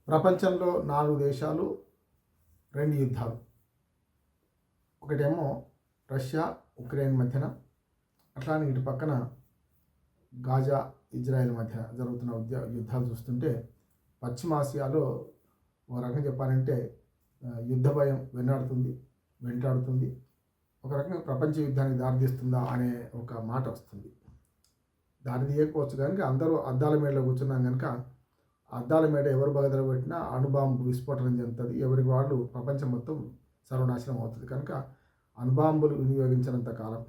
ప్రపంచంలో 4 దేశాలు, 2 యుద్ధాలు. ఒకటేమో రష్యా, ఉక్రెయిన్ మధ్యన, అట్లానే ఇటు పక్కన గాజా, ఇజ్రాయెల్ మధ్య జరుగుతున్న యుద్ధాలు చూస్తుంటే పశ్చిమాసియాలో ఒక రకంగా చెప్పాలంటే యుద్ధ భయం వెంటాడుతుంది. ఒక రకంగా ప్రపంచ యుద్ధానికి దారితీస్తుందా అనే ఒక మాట వస్తుంది. దారి తీయకపోవచ్చు కనుక అందరూ అద్దాల మేడలో కూర్చున్నాం కనుక అద్దాల మేడ ఎవరు బగదలు పెట్టినా అణుబాంబు విస్ఫోటనం చెందుతుంది. ఎవరికి వాళ్ళు ప్రపంచం మొత్తం సర్వనాశనం అవుతుంది. కనుక అణుబాంబులు వినియోగించినంత కాలం,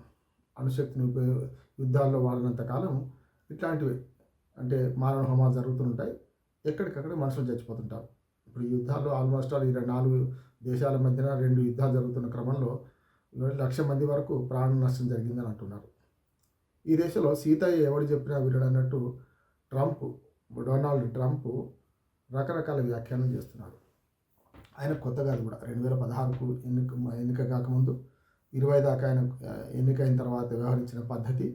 అణుశక్తిని యుద్ధాల్లో వాడినంత కాలం ఇట్లాంటివి అంటే మారణ హోమాలు జరుగుతుంటాయి. ఎక్కడికక్కడ మనుషులు చచ్చిపోతుంటారు. ఇప్పుడు ఈ యుద్ధాల్లో ఆల్మోస్ట్ ఆల్ 24 దేశాల మధ్యన 2 యుద్ధాలు జరుగుతున్న క్రమంలో 1,00,000 మంది వరకు ప్రాణ నష్టం జరిగిందని అంటున్నారు. ఈ దేశంలో సీతయ్య ఎవడు చెప్పినా వినడన్నట్టు డొనాల్డ్ ట్రంప్ రకరకాల వ్యాఖ్యానం చేస్తున్నాడు. ఆయన కొత్తగా కూడా 2016కు ఎన్నిక కాకముందు 20 దాకా ఆయన ఎన్నికైన తర్వాత వ్యవహరించిన పద్ధతి,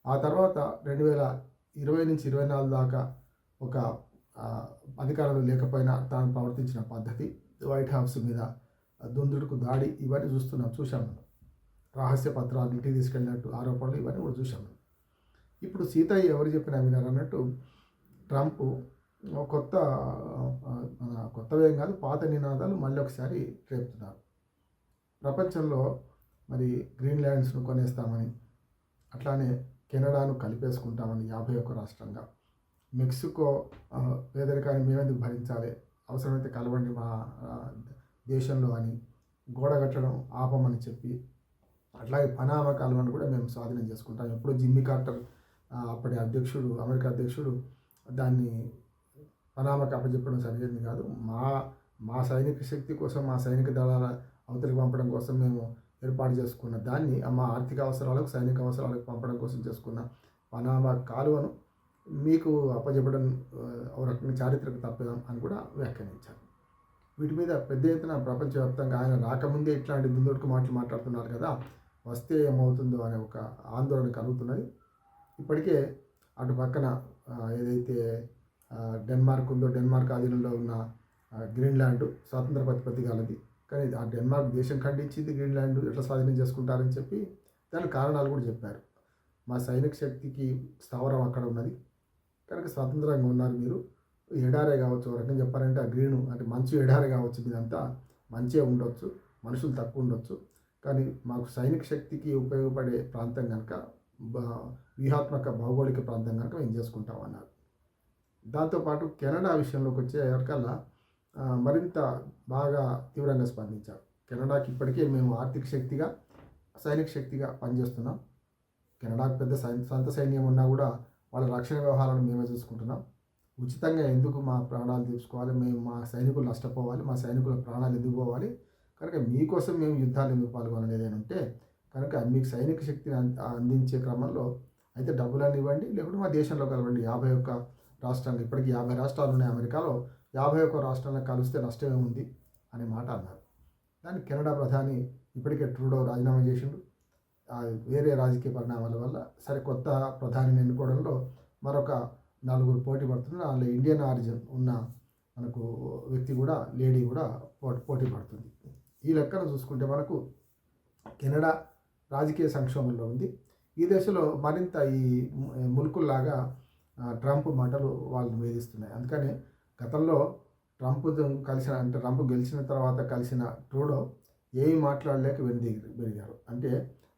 ఆ తర్వాత 2020 నుంచి 24 దాకా ఒక అధికారంలో లేకపోయినా తాను ప్రవర్తించిన పద్ధతి, వైట్ హౌస్ మీద దుందుడుకు దాడి, ఇవన్నీ చూశాం మనం. రహస్య పత్రాలు ఇంటికి తీసుకెళ్ళినట్టు ఆరోపణలు ఇవన్నీ కూడా చూశాం మనం. ఇప్పుడు సీతయ్య ఎవరు చెప్పినా వినారన్నట్టు ట్రంప్ కొత్తవేం కాదు, పాత నినాదాలు మళ్ళీ ఒకసారి రేపుతున్నారు. ప్రపంచంలో మరి గ్రీన్లాండ్స్ను కొనేస్తామని, అట్లానే కెనడాను కలిపేసుకుంటామని 51 రాష్ట్రంగా, మెక్సికో పేదరికాన్ని మేమెందుకు భరించాలి, అవసరమైతే కలవండి మా దేశంలో అని గోడ కట్టడం ఆపమని చెప్పి, అట్లాగే పనామా కాలువను కూడా మేము స్వాధీనం చేసుకుంటాం. ఎప్పుడో జిమ్మీ కార్టర్ అప్పటి అమెరికా అధ్యక్షుడు దాన్ని పనామాకు అప్పచెప్పడం సరిగ్గింది కాదు. మా సైనిక శక్తి కోసం, మా సైనిక దళాల అవతలికి పంపడం కోసం మేము ఏర్పాటు చేసుకున్న దాన్ని మా ఆర్థిక అవసరాలకు, సైనిక అవసరాలకు పంపడం కోసం చేసుకున్న పనామా కాలువను మీకు అప్పచెప్పడం ఒక రకంగా చారిత్రక తప్పిదం అని కూడా వ్యాఖ్యానించారు. వీటి మీద పెద్ద ఎత్తున ప్రపంచవ్యాప్తంగా ఆయన రాకముందే ఇట్లాంటి దుందుడుకు మాట్లాడుతున్నారు కదా, వస్తే ఏమవుతుందో అనే ఒక ఆందోళన కలుగుతున్నది. ఇప్పటికే అటు పక్కన ఏదైతే డెన్మార్క్ ఉందో, డెన్మార్క్ ఆధీనంలో ఉన్న గ్రీన్లాండ్ స్వాతంత్ర ప్రతిపత్తి కాలది. కానీ ఆ డెన్మార్క్ దేశం ఖండించింది గ్రీన్లాండ్ ఎట్లా స్వాధీనం చేసుకుంటారని చెప్పి దానికి కారణాలు కూడా చెప్పారు. మా సైనిక శక్తికి స్థావరం అక్కడ ఉన్నది కనుక స్వతంత్రంగా ఉన్నారు మీరు. ఎడారే కావచ్చు, ఒక రకంగా చెప్పాలంటే ఆ గ్రీను అంటే మంచు ఎడారే కావచ్చు, మీదంతా మంచిగా ఉండొచ్చు, మనుషులు తక్కువ ఉండొచ్చు, కానీ మాకు సైనిక శక్తికి ఉపయోగపడే ప్రాంతం కనుక, వ్యూహాత్మక భౌగోళిక ప్రాంతం కనుక మేము చేసుకుంటామన్నారు. దాంతోపాటు కెనడా విషయంలోకి వచ్చే ఎవరికల్లా మరింత బాగా తీవ్రంగా స్పందించారు. కెనడాకి ఇప్పటికే మేము ఆర్థిక శక్తిగా, సైనిక శక్తిగా పనిచేస్తున్నాం. కెనడాకు పెద్ద సొంత సైన్యం ఉన్నా కూడా వాళ్ళ రక్షణ వ్యవహారాలను మేమే చూసుకుంటున్నాం. ఉచితంగా ఎందుకు మా ప్రాణాలు తీసుకోవాలి, మేము మా సైనికులు నష్టపోవాలి, మా సైనికుల ప్రాణాలు ఎందుకు పోవాలి, కనుక మీకోసం మేము యుద్ధాలు ఎందుకు పాల్గొనలేదు అని అంటే, కనుక మీకు సైనిక శక్తిని అందించే క్రమంలో అయితే డబ్బులన్నీ ఇవ్వండి, లేకుంటే మా దేశంలో కలవండి. 51 రాష్ట్రాలు, ఇప్పటికీ 50 రాష్ట్రాలు ఉన్నాయి అమెరికాలో, 51 రాష్ట్రాలను కలిస్తే నష్టమే ఉంది అనే మాట అన్నారు. దానికి కెనడా ప్రధాని ఇప్పటికే ట్రూడో రాజీనామా చేసిండు. వేరే రాజకీయ పరిణామాల వల్ల సరే కొత్త ప్రధానిని ఎన్నుకోవడంలో మరొక 4 పోటీ పడుతున్నారు. అందులో ఇండియన్ ఆరిజిన్ ఉన్న మనకు వ్యక్తి కూడా, లేడీ కూడా పోటీ పడుతుంది. ఈ లెక్కను చూసుకుంటే మనకు కెనడా రాజకీయ సంక్షోభంలో ఉంది. ఈ దేశంలో మరింత ఈ ములుకుల్లాగా ట్రంప్ మాటలు వాళ్ళని వేధిస్తున్నాయి. అందుకని గతంలో ట్రంప్ గెలిచిన తర్వాత కలిసిన ట్రూడో ఏమి మాట్లాడలేక వెనుదిరిగారు. అంటే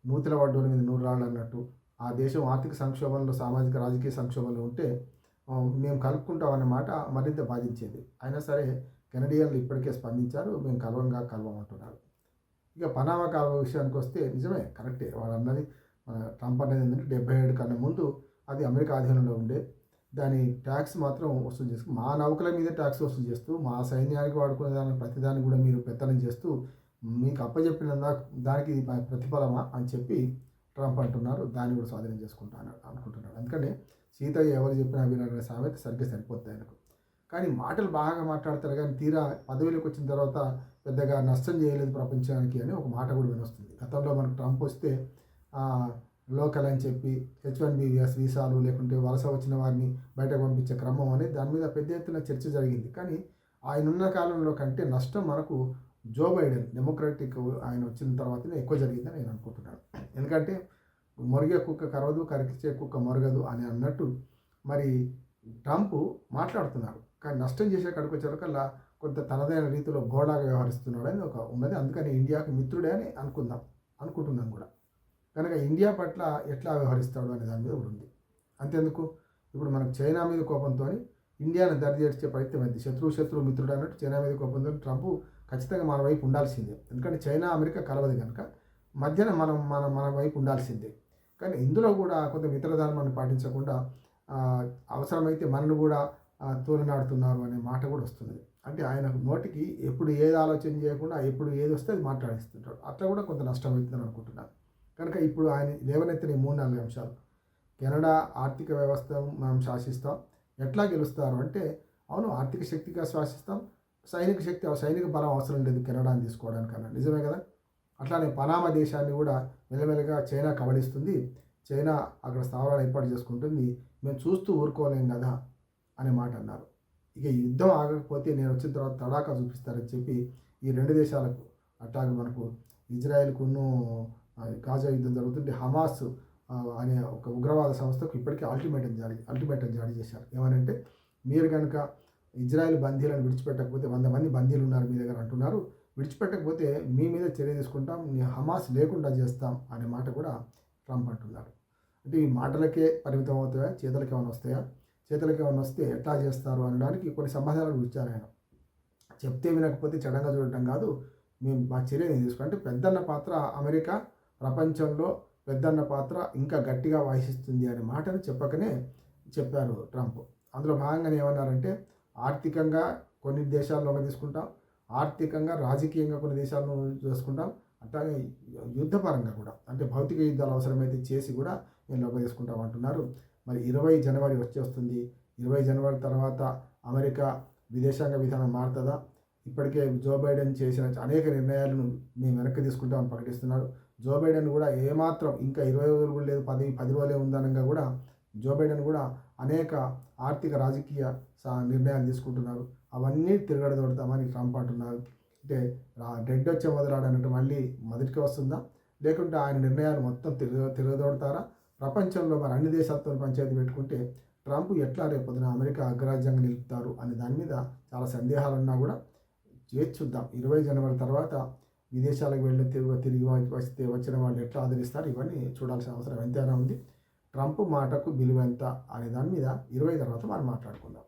నూతిల వడ్డోని మీద 100 రాళ్ళు అన్నట్టు ఆ దేశం ఆర్థిక సంక్షోభంలో, సామాజిక రాజకీయ సంక్షోభంలో ఉంటే మేము కలుపుకుంటామనే మాట మరింత బాధించేది. అయినా సరే కెనడియన్లు ఇప్పటికే స్పందించారు, మేము కలవమంటున్నారు. ఇక పనామా కాలువ విషయానికి వస్తే నిజమే, కరెక్టే వాడు అన్నది. ట్రంప్ అనేది ఏంటంటే 77 కన్నా ముందు అది అమెరికా ఆధీనంలో ఉండే, దాని ట్యాక్స్ మాత్రం వసూలు చేసుకుని మా నౌకల మీద ట్యాక్స్ వసూలు చేస్తూ, మా సైన్యానికి వాడుకునే దాని ప్రతిదాన్ని కూడా మీరు పెత్తనం చేస్తూ, మీకు అప్పచెప్పిన దానికి ప్రతిఫలమా అని చెప్పి ట్రంప్ అంటున్నారు. దాన్ని కూడా స్వాధీనం చేసుకుంటాను అనుకుంటున్నాడు. అందుకని సీతయ్య ఎవరు చెప్పినా విననే సామెత సరిగ్గా సరిపోతుంది ఆయనకు. కానీ మాటలు బాగా మాట్లాడతారు, కానీ తీరా పదవిలోకి వచ్చిన తర్వాత పెద్దగా నష్టం చేయలేదు ప్రపంచానికి అని ఒక మాట కూడా వినొస్తుంది. గతంలో మనకు ట్రంప్ వస్తే లోకల్ అని చెప్పి H1B వీసాలు లేకుంటే వలస వచ్చిన వారిని బయటకు పంపించే క్రమం అనేది దాని మీద పెద్ద ఎత్తున చర్చ జరిగింది. కానీ ఆయన ఉన్న కాలంలో కంటే నష్టం మనకు జో బైడెన్ డెమోక్రటిక్ ఆయన వచ్చిన తర్వాతనే ఎక్కువ జరిగిందని నేను అనుకుంటున్నాను. ఎందుకంటే మొరిగే కుక్క కరవదు, కరికిచ్చే కుక్క మొరగదు అని అన్నట్టు మరి ట్రంప్ మాట్లాడుతున్నారు. కానీ నష్టం చేసే కాడికి వచ్చేవరకల్లా కొంత తనదైన రీతిలో గోడాగా వ్యవహరిస్తున్నాడని ఒక ఉన్నది. అందుకని ఇండియాకు మిత్రుడే అని అనుకుంటున్నాం కూడా. కనుక ఇండియా పట్ల ఎట్లా వ్యవహరిస్తాడు అనే దాని మీద కూడా ఉంది. అంతేందుకు ఇప్పుడు మనకు చైనా మీద కోపంతో ఇండియాను దరిచేర్చే ప్రయత్నం అయింది. శత్రువు మిత్రుడు అన్నట్టు చైనా మీద కోపంతో ట్రంప్ ఖచ్చితంగా మన వైపు ఉండాల్సిందే. ఎందుకంటే చైనా అమెరికా కలవదు కనుక మధ్యన మన వైపు ఉండాల్సిందే. కానీ ఇందులో కూడా కొంత మిత్రధర్మాన్ని పాటించకుండా అవసరమైతే మనను కూడా తోలినాడుతున్నారు అనే మాట కూడా వస్తుంది. అంటే ఆయన నోటికి ఎప్పుడు ఏది ఆలోచన చేయకుండా ఎప్పుడు ఏది వస్తే అది మాట్లాడిస్తుంటాడు. అట్లా కూడా కొంత నష్టం అవుతుందని అనుకుంటున్నాను. కనుక ఇప్పుడు ఆయన లేవనెత్తిన 3-4 అంశాలు. కెనడా ఆర్థిక వ్యవస్థను మనం శాసిస్తాం. ఎట్లా గెలుస్తారు అంటే, అవును ఆర్థిక శక్తిగా శాసిస్తాం, సైనిక బలం అవసరం లేదు కెనడాని తీసుకోవడానికన్నా. నిజమే కదా. అట్లానే పనామా దేశాన్ని కూడా మెల్లమెల్లగా చైనా కబళిస్తుంది. చైనా అక్కడ స్థావరాలు ఏర్పాటు చేసుకుంటుంది. మేము చూస్తూ ఊరుకోలేం కదా అనే మాట అన్నారు. ఇక యుద్ధం ఆగకపోతే నేను వచ్చిన తర్వాత తడాకా చూపిస్తారని చెప్పి ఈ 2 దేశాలకు అట్లాగే మనకు ఇజ్రాయెల్కును గాజా యుద్ధం జరుగుతుంటే హమాస్ అనే ఒక ఉగ్రవాద సంస్థకు ఇప్పటికీ అల్టిమేటం జారీ చేశారు. ఏమనంటే, మీరు కనుక ఇజ్రాయెల్ బందీలను విడిచిపెట్టకపోతే 100 మంది బందీలు ఉన్నారు మీ దగ్గర అంటున్నారు, విడిచిపెట్టకపోతే మీ మీద చర్య తీసుకుంటాం, హమాస్ లేకుండా చేస్తాం అనే మాట కూడా ట్రంప్ అంటున్నారు. అంటే ఈ మాటలకే పరిమితం అవుతాయా, చేతులకి ఏమైనా వస్తాయా? చేతులకి ఏమైనా వస్తే ఎట్లా చేస్తారు అనడానికి కొన్ని సమాధానాలు ఇచ్చారు ఆయన. చెప్తే వినకపోతే చెడంగా చూడటం కాదు, మేము మా చర్యని తీసుకుంటాం. అంటే పెద్దన్న పాత్ర అమెరికా ప్రపంచంలో పెద్దన్న పాత్ర ఇంకా గట్టిగా వహిస్తుంది అనే మాటను చెప్పారు ట్రంప్. అందులో భాగంగానే ఏమన్నారంటే, ఆర్థికంగా కొన్ని దేశాల్లో తీసుకుంటాం, ఆర్థికంగా రాజకీయంగా కొన్ని దేశాలను చేసుకుంటాం, అట్లాగే యుద్ధపరంగా కూడా అంటే భౌతిక యుద్ధాలు అవసరమైతే చేసి కూడా మేము లోపల తీసుకుంటాం అంటున్నారు. మరి 20 జనవరి వచ్చేస్తుంది. 20 జనవరి తర్వాత అమెరికా విదేశాంగ విధానం మారుతుందా? ఇప్పటికే జో బైడెన్ చేసిన అనేక నిర్ణయాలను మేము వెనక్కి తీసుకుంటామని ప్రకటిస్తున్నారు. జో బైడెన్ కూడా ఏమాత్రం ఇంకా 20 రోజులు కూడా లేదు, 10 రోజులే ఉందనగా కూడా జో బైడెన్ కూడా అనేక ఆర్థిక రాజకీయ నిర్ణయాలు తీసుకుంటున్నారు. అవన్నీ తిరగడదొడతామని ట్రంప్ అంటున్నారు. అంటే డెడ్ వచ్చే మొదలాడనంటే మళ్ళీ మొదటికి వస్తుందా, లేకుంటే ఆయన నిర్ణయాలు మొత్తం తిరగదోడతారా? ప్రపంచంలో మరి అన్ని దేశాలతో పంచాయతీ పెట్టుకుంటే ట్రంప్ ఎట్లా రేపొద్దున అమెరికా అగ్రరాజ్యంగా నిలుపుతారు అనే దాని మీద చాలా సందేహాలున్నా కూడా చూద్దాం. 20 జనవరి తర్వాత విదేశాలకు వెళ్ళి తిరిగి వచ్చిన వాళ్ళు ఎట్లా ఆదరిస్తారు, ఇవన్నీ చూడాల్సిన అవసరం ఎంతైనా ఉంది. ట్రంప్ మాటకు విలువ ఎంత అనే దాని మీద 20 తర్వాత మనం మాట్లాడుకుందాం.